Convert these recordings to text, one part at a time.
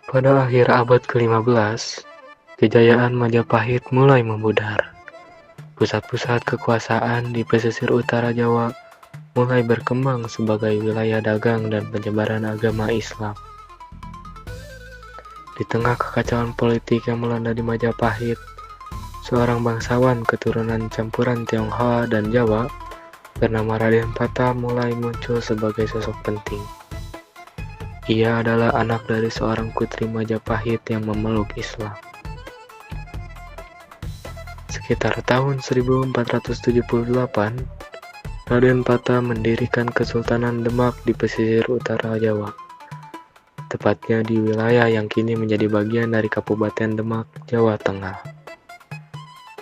Pada akhir abad ke-15, kejayaan Majapahit mulai memudar. Pusat-pusat kekuasaan di pesisir utara Jawa mulai berkembang sebagai wilayah dagang dan penyebaran agama Islam. Di tengah kekacauan politik yang melanda di Majapahit, seorang bangsawan keturunan campuran Tionghoa dan Jawa bernama Raden Patah mulai muncul sebagai sosok penting. Ia adalah anak dari seorang putri Majapahit yang memeluk Islam. Sekitar tahun 1478, Raden Patah mendirikan Kesultanan Demak di pesisir utara Jawa, tepatnya di wilayah yang kini menjadi bagian dari Kabupaten Demak, Jawa Tengah.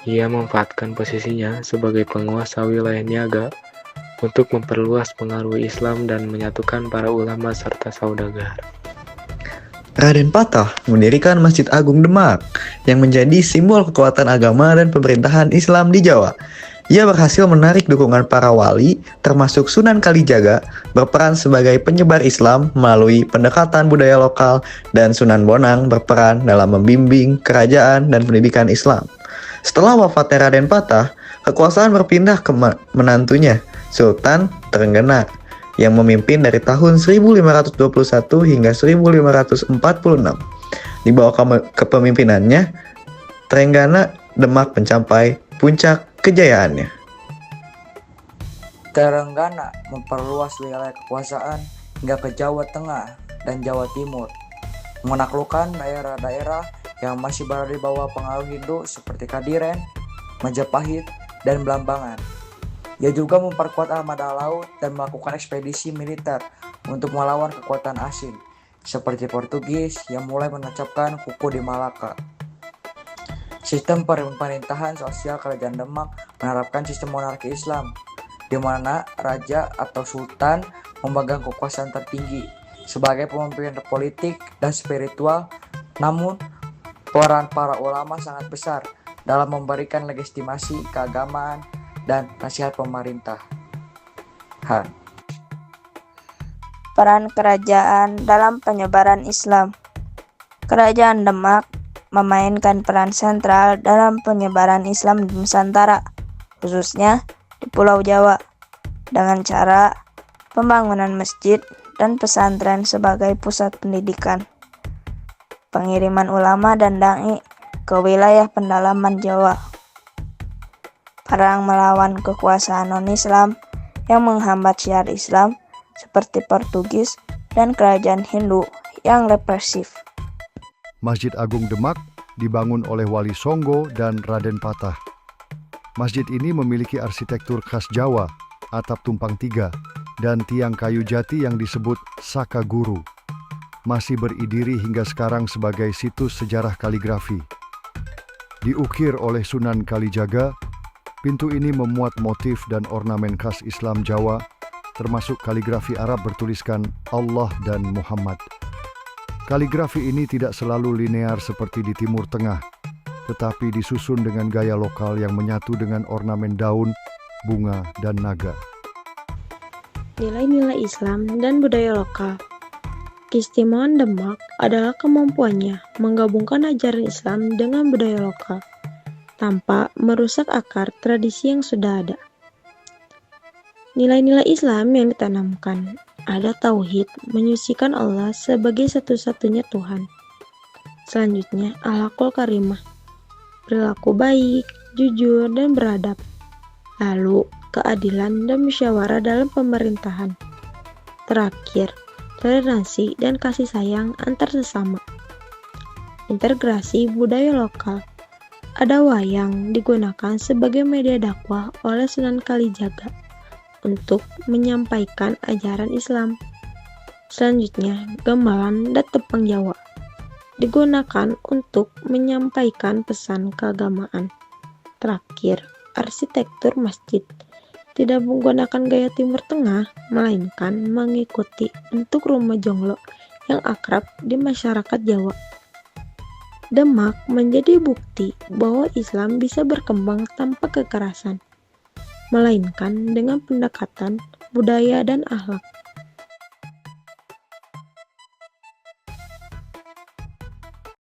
Ia memanfaatkan posisinya sebagai penguasa wilayah niaga untuk memperluas pengaruh Islam dan menyatukan para ulama serta saudagar. Raden Patah mendirikan Masjid Agung Demak yang menjadi simbol kekuatan agama dan pemerintahan Islam di Jawa. Ia berhasil menarik dukungan para wali, termasuk Sunan Kalijaga, berperan sebagai penyebar Islam melalui pendekatan budaya lokal, dan Sunan Bonang berperan dalam membimbing kerajaan dan pendidikan Islam. Setelah wafatnya Raden Patah, kekuasaan berpindah ke menantunya, Sultan Trenggana, yang memimpin dari tahun 1521 hingga 1546. Di bawah kepemimpinannya, Trenggana Demak mencapai puncak kejayaannya. Trenggana memperluas wilayah kekuasaan hingga ke Jawa Tengah dan Jawa Timur, menaklukkan daerah-daerah yang masih berada di bawah pengaruh Hindu seperti Kadiren, Majapahit, dan Blambangan. Ia juga memperkuat armada laut dan melakukan ekspedisi militer untuk melawan kekuatan asing seperti Portugis yang mulai menancapkan kuku di Malaka. Sistem pemerintahan sosial Kerajaan Demak menerapkan sistem monarki Islam, di mana raja atau sultan memegang kekuasaan tertinggi sebagai pemimpin politik dan spiritual. Namun, peran para ulama sangat besar dalam memberikan legitimasi keagamaan dan nasihat pemerintahan. Peran kerajaan dalam penyebaran Islam. Kerajaan Demak memainkan peran sentral dalam penyebaran Islam di Nusantara, khususnya di Pulau Jawa, dengan cara pembangunan masjid dan pesantren sebagai pusat pendidikan, pengiriman ulama dan dai ke wilayah pendalaman Jawa, perang melawan kekuasaan non-Islam yang menghambat syiar Islam seperti Portugis dan kerajaan Hindu yang represif. Masjid Agung Demak dibangun oleh Wali Songo dan Raden Patah. Masjid ini memiliki arsitektur khas Jawa, atap tumpang tiga, dan tiang kayu jati yang disebut Saka Guru. Masih beridiri hingga sekarang sebagai situs sejarah kaligrafi. Diukir oleh Sunan Kalijaga, pintu ini memuat motif dan ornamen khas Islam Jawa, termasuk kaligrafi Arab bertuliskan Allah dan Muhammad. Kaligrafi ini tidak selalu linear seperti di Timur Tengah, tetapi disusun dengan gaya lokal yang menyatu dengan ornamen daun, bunga, dan naga. Nilai-nilai Islam dan budaya lokal. Keistimewaan Demak adalah kemampuannya menggabungkan ajaran Islam dengan budaya lokal, tanpa merusak akar tradisi yang sudah ada. Nilai-nilai Islam yang ditanamkan ada tauhid, menyucikan Allah sebagai satu-satunya Tuhan. Selanjutnya, akhlakul karimah, perilaku baik, jujur, dan beradab. Lalu, keadilan dan musyawarah dalam pemerintahan. Terakhir, toleransi dan kasih sayang antar sesama. Integrasi budaya lokal. Ada wayang digunakan sebagai media dakwah oleh Sunan Kalijaga untuk menyampaikan ajaran Islam. Selanjutnya, gamelan dan tepang Jawa digunakan untuk menyampaikan pesan keagamaan. Terakhir, arsitektur masjid tidak menggunakan gaya Timur Tengah, melainkan mengikuti bentuk rumah jonglo yang akrab di masyarakat Jawa. Demak menjadi bukti bahwa Islam bisa berkembang tanpa kekerasan, melainkan dengan pendekatan budaya dan akhlak.